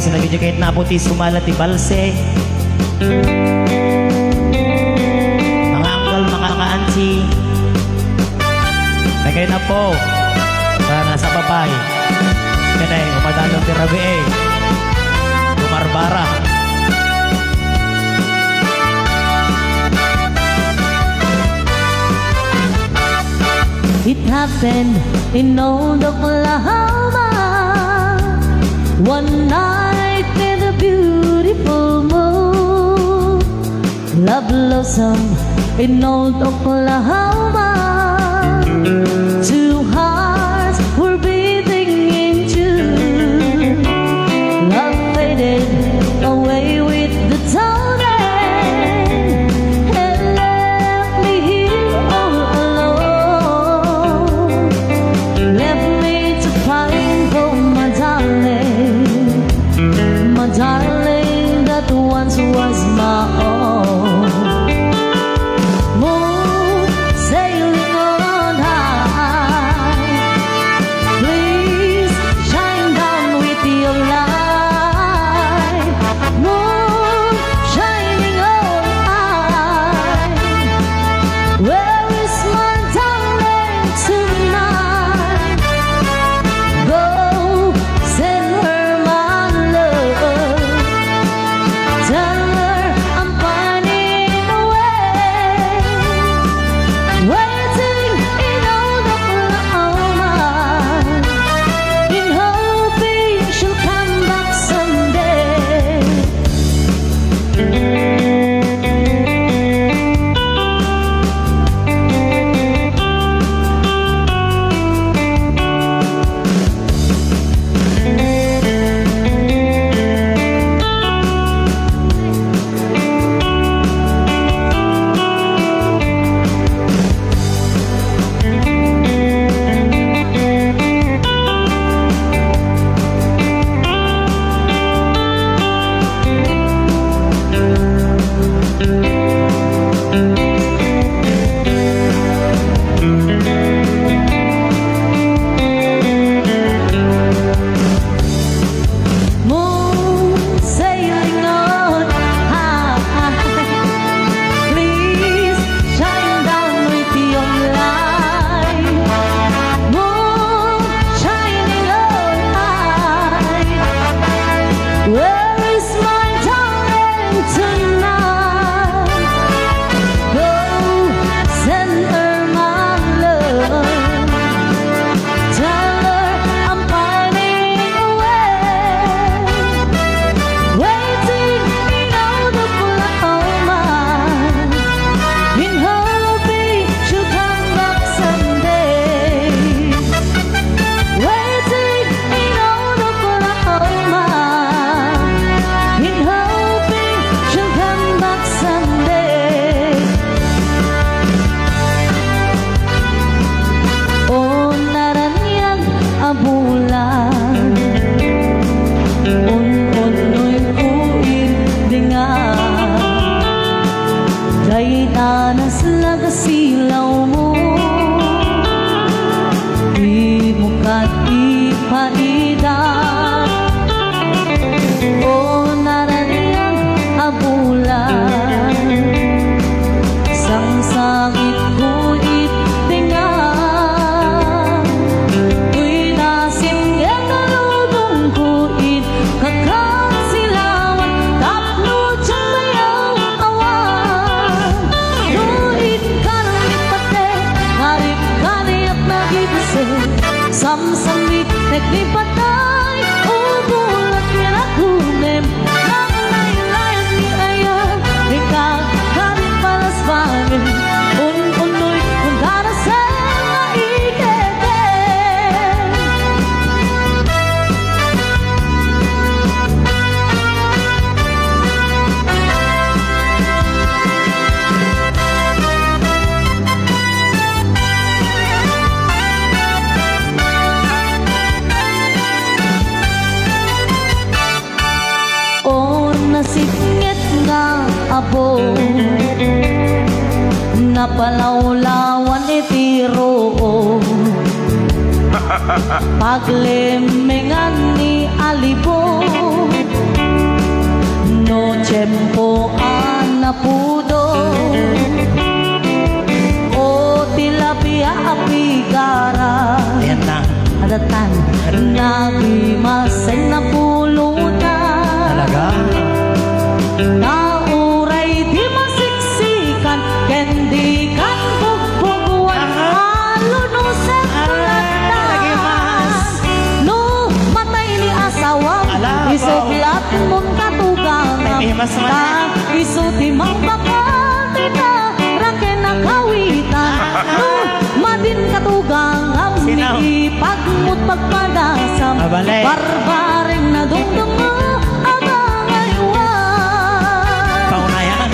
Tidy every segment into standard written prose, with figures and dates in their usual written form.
sa nagiging kahit naputi sumalat ti balse. Mga angkal, mga kaansi. Tagay na po. Para nasa babay. Kanay, umadalong ti Rabi eh. Bumarbara. It happened in old Oklahoma. One night in a beautiful moon, love blossomed in old Oklahoma. Two hearts were beating in June. Love faded away with the dawn and left me here all alone. Left me to find for my darling that once was my own. Moon sailing on high, please shine down with your light. Moon shining on high, where is my darling tonight? Go send her my love, tell her I'm pining away, waiting in old Oklahoma, in hoping she'll come back someday. Moon sailing on high, please shine down with your light. Moon shining on high, where is my darling tonight? Go send her my love, tell her I'm pining away, waiting in old Oklahoma, in hoping she'll come back someday. Waiting in old Oklahoma, in hoping she'll come back someday. O naranian abulan, un-unoy kuin dengan, dahil anas lagasilaw mo, di mo kat ipaida. O naranian abulan, sang-sangit kuit dengan, tuy nasim yang naludong kuit, kakasilawan tapno diyang bayaw awan. Kuit ka ng lipate, ngarip ka niyak nagibase, samsamit naglipatay, ubulat niya na kunem, nang layan ni ayan, ikaw karit palas bangin, un-unoy kung darasal na ikete. O nasipngit nga abo, napalawlawan itiro, Paglimingan ni Alibo, no tiempo anapudo, o tilapia apigara. Ayan na. Adatan, nagimasay na pulutan. Talaga? Nauray di masiksikan, kendi kan bugbuguan, alunusan tulatan. No, matay ni asawang, isuglat mong katugangan. Isuti mang bakal, tita, raken na kawitan. No, madin katugangan, hindi pagmut pagpadasam. Barbareng na dungdung mo, abang aywan. Paunayan.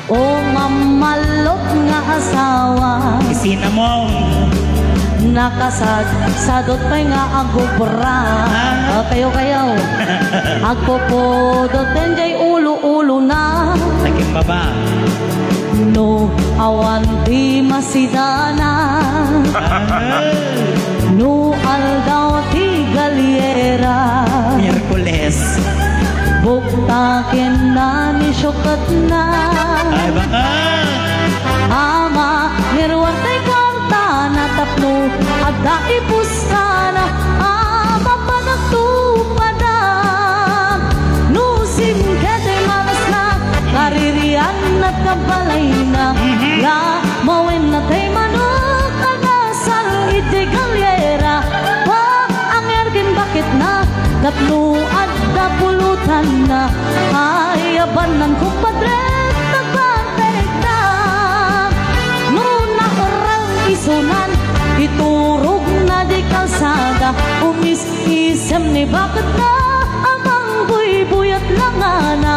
O mamalot nga asawa, Isinamong. nakasadot pa nga agubra. Kayo agpopodot enjay ulo-ulo na. Naging baba. No awan di masidana, no aldaw ti galiera. Miyerkules. Buktakin na ni syukat na. Ay baka. Ama, nirwan tay kwarta na tapno, agda ipustana, ama pa nagtupada. Nusim ketay manas na, karirian at kabalay na, la mawin na tay manok, agasal iti galyera. Wa, ang ergin bakit na, tapno at pulutan na, ayaban ng kumpadre, nagbantegda. Nuna orang isunan, iturog na di kalsada, umis-isem ni bakit na, amang buy-buyat lang na.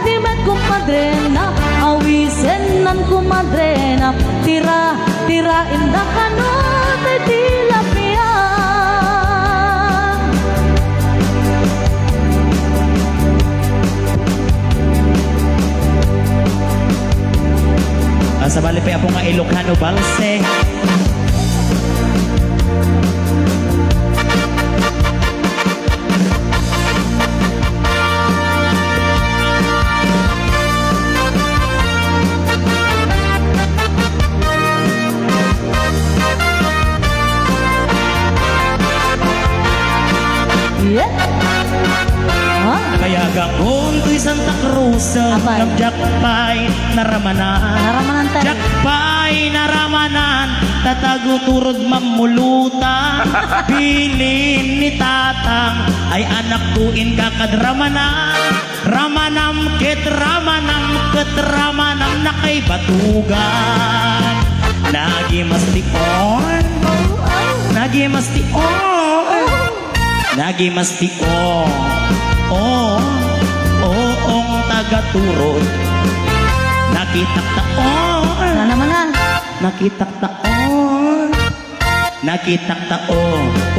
Di met kumpadre na, awisen ng kumadre na, tira inda ka no, tilapia. Sa bali pa po nga Ilocano Balse. Kaya gangon ko'y Santa Cruz ng Jakpay naramanan Jakpay naramanan tatago turod mamulutan bilin ni tatang ay anak tuin kakadramanan ramanam ket ramanam na kay batugan nagimastion oong taga-turod nakitaktaon Na naman na. nakitaktaon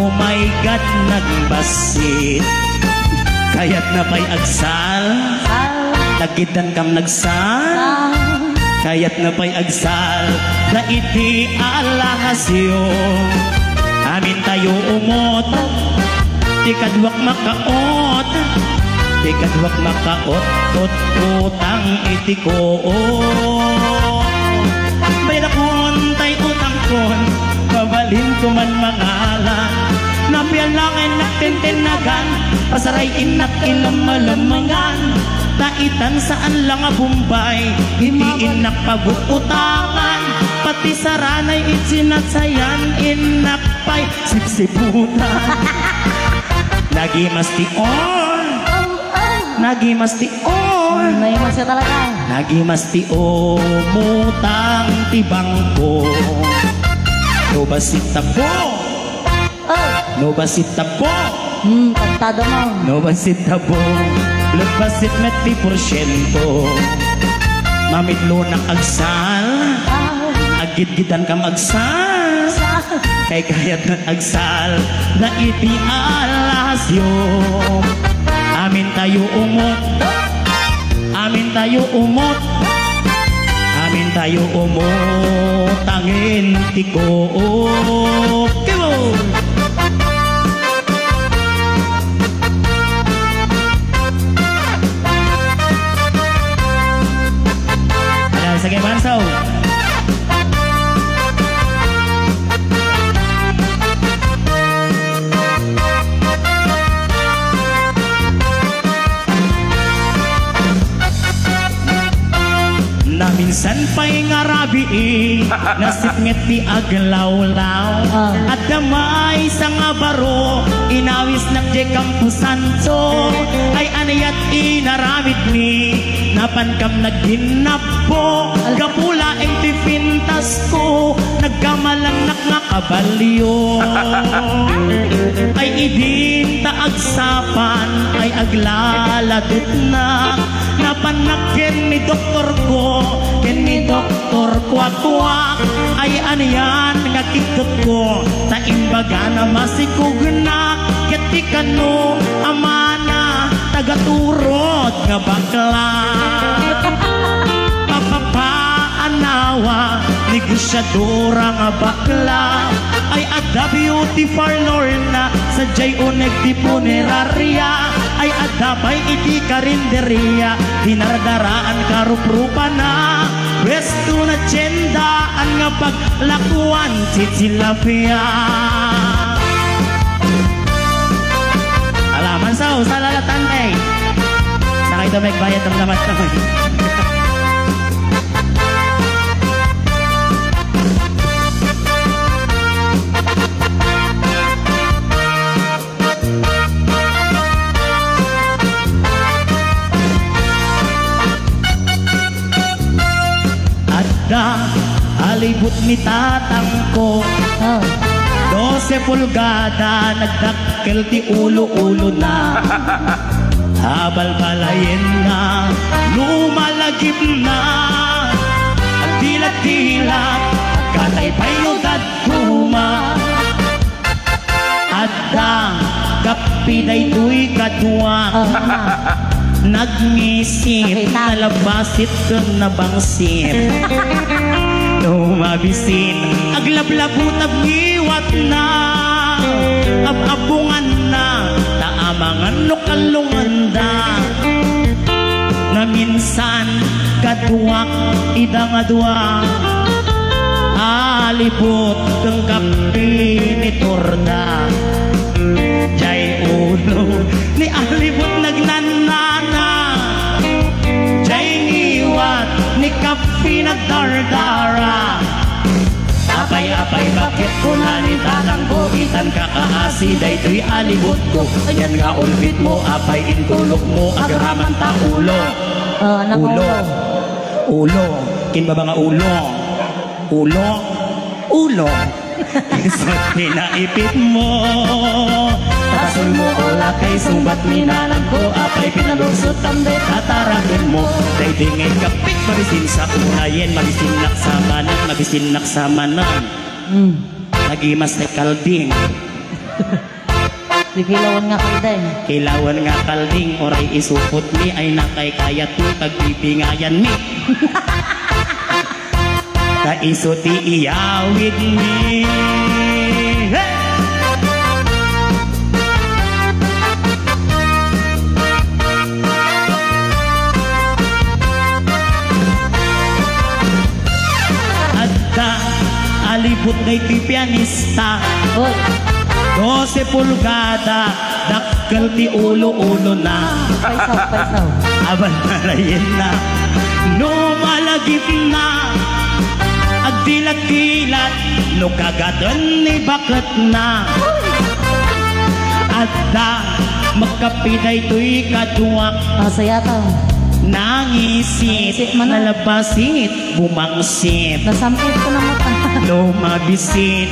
oh my God nagbasit kaya't na pa'y agsal nagitan kam nagsal kaya't na pa'y agsal na iti alahasyo amin tayo umot tikadwak makaot utang iti ko bayrakon tay utang kon babalin ko man mangalan napialangin natintinnagan pasaray inak ilumalamangan taitan saan lang a Bombay iti inak pagututangan pati saranay itsinatsayan inak pay sipsiputan nagimastion Naimasya talaga. nagimastion mutang tibangko no basita po Kantado mo. no basita po lagbasit met 10% mamidlo ng agsal gitgitan ka magsal kay kayat na agsal na iti alasyon. Amin tayo umot, amin tayo umot, amin tayo umot, tangin tiko. Sige Bansaw. Na minsan pa'y ngarabi nasipngit di aglawlaw at damay sa nga baro inawis nakje kampusanto ay anayat inaramid ni napankam nagginapo gapula ang tipintas ko nagkamalang nakakabalyo ay idin taagsapan ay aglaladot na napanakin ni doktor ko ken ni doktor kwak-kwak ay aniyan nga kikot ko ta imbaga na masikugnak ketikan no amana tagaturot nga bakla papaanawa negosyadora nga bakla ay ada beauty parlor na sa jay uneg di punerarya ay adabay iti karinderya dinardaraan karuprupa na pwesto na tiyendaan nga paglakuan chichilapia. Alaman sa usalalatan eh saka ito magbayad ng lamat naman. Halibut ni tatang ko 12 pulgada nagdakkel ti ulo-ulo na habal balayin na lumalagip na at dilat-dilat katay payudad kuma at kapiday tuy kadwa nagmisip nalabasit ka na bangsit mabisin aglablabutag iwat na ababungan na taamangan no kalungan da na minsan kaduwak idangadwa alibot kang kapi ni torda jay ulo ni alibot nagnanana jay iwat ni kapi nagdardara apay-apay bakit ko nanintanang ko itan kakaasi daytoy alibot ko yan nga ulbit mo apay intulok mo agraman ta ulo ulo kin ba nga ulo isot pinaipit mo tasun mo ola kay sumbat minanan ko apay pinalusot tamday tatarakin mo day dingay kapit mabisin sa unayen mabisin naksamanan nagimas na kalding kilawan nga kalding oray isupot mi ay nakay kayat mo pagbibingayan mi kaisuti iyawid ni adda alibot na iti pianista 12 pulgada dakkel ti ulo-ulo na paisaw aban narayin na lumalagip na agdilat-dilat no kagadan ni bakit na adda magkapiday to'y kaduwak sayata nangisit nalabasit bumangsit nasampit ko na mata lumabisit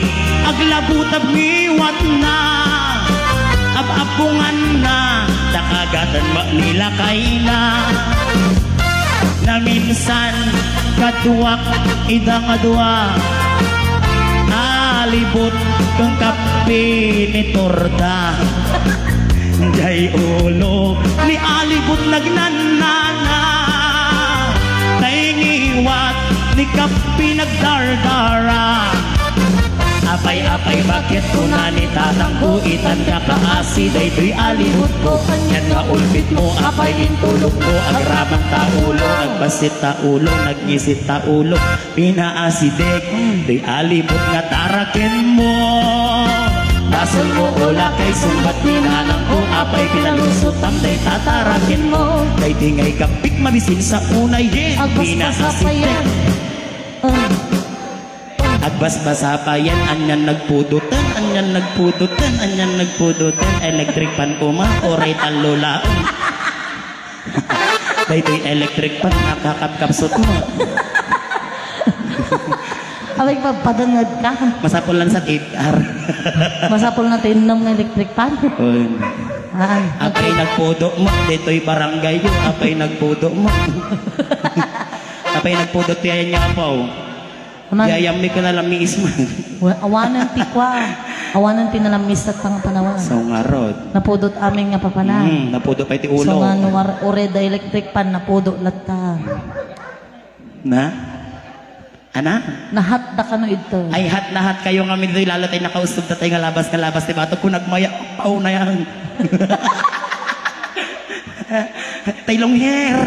aglabutab miwat na ababungan na nakagatan nila kaila na minsan kaduwak idang adwa alibot kang kape ni Torda jay ulo ni alibot nagnanana naingiwat ni kape nagdardara apay-apay bakit ko na ni tatang ko itan ka kaasi day alibot ko yan nga ulbit mo apay intulog ko agramang taulo agbasit taulo nagisit taulo pinaasidik day alibot nga tarakin mo dasol mo ula kay sumbat minanang ko apay pinalusot tamday tatarakin mo kay tingay kapik mabisin sa unay yin pinaasidik agbas-basa pa yan, anyan nagpudutan, anyan nagpudutan, anyan nagpudutan, electric pan uma, oray talula. Dahil electric pan, nakakapkapsot mo. Abay, papadangad ka. Masapol lang sa 8R. Masapol na tinnom ng electric pan. Apay nagpudo mo, dito'y barangay yun, apay nagpudo mo. Apay nagpudo tiyan niya po. Yayami ko na lamis mo. Awanan ti kwa. Awanan ti nalamis at pangpanawan. So nga rod. Napudot aming nga papana. Napudot pa iti ulo. So nga nuwar ore da electric pan napudot latta. Na? Ana? Nahat da kano ito. Ay hat na hat kayo nga mindoy lalatay nakaustog tatay nga labas ti bato kung nagmaya pao na yan. Taylong hair.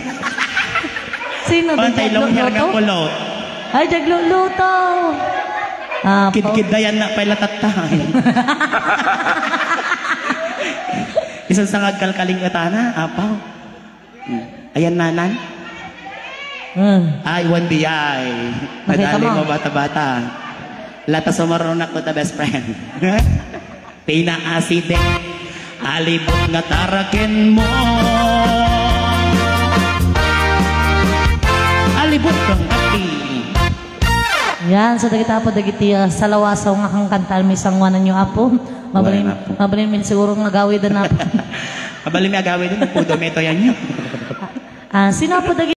Sino da taylong hair nga kulot. Ay, jagluluto! Kid-kid na yan na pala tatay. Isang sangag kalkaling katana, apaw. Ayan nanan. Ay, one biyay. Nadali mo bata-bata. Lata sumarunak ko ta best friend. Pinaaside, alibot nga tarakin mo. Alibot kang kapi. Yan, so dagiti apo, dagiti salawasaw nga kang kantal, may sangwanan nyo apo. Mabalin min siguro nga gawid na apo. Mabalin mi agawid na, pudo meto yan nyo. Sino apo dagiti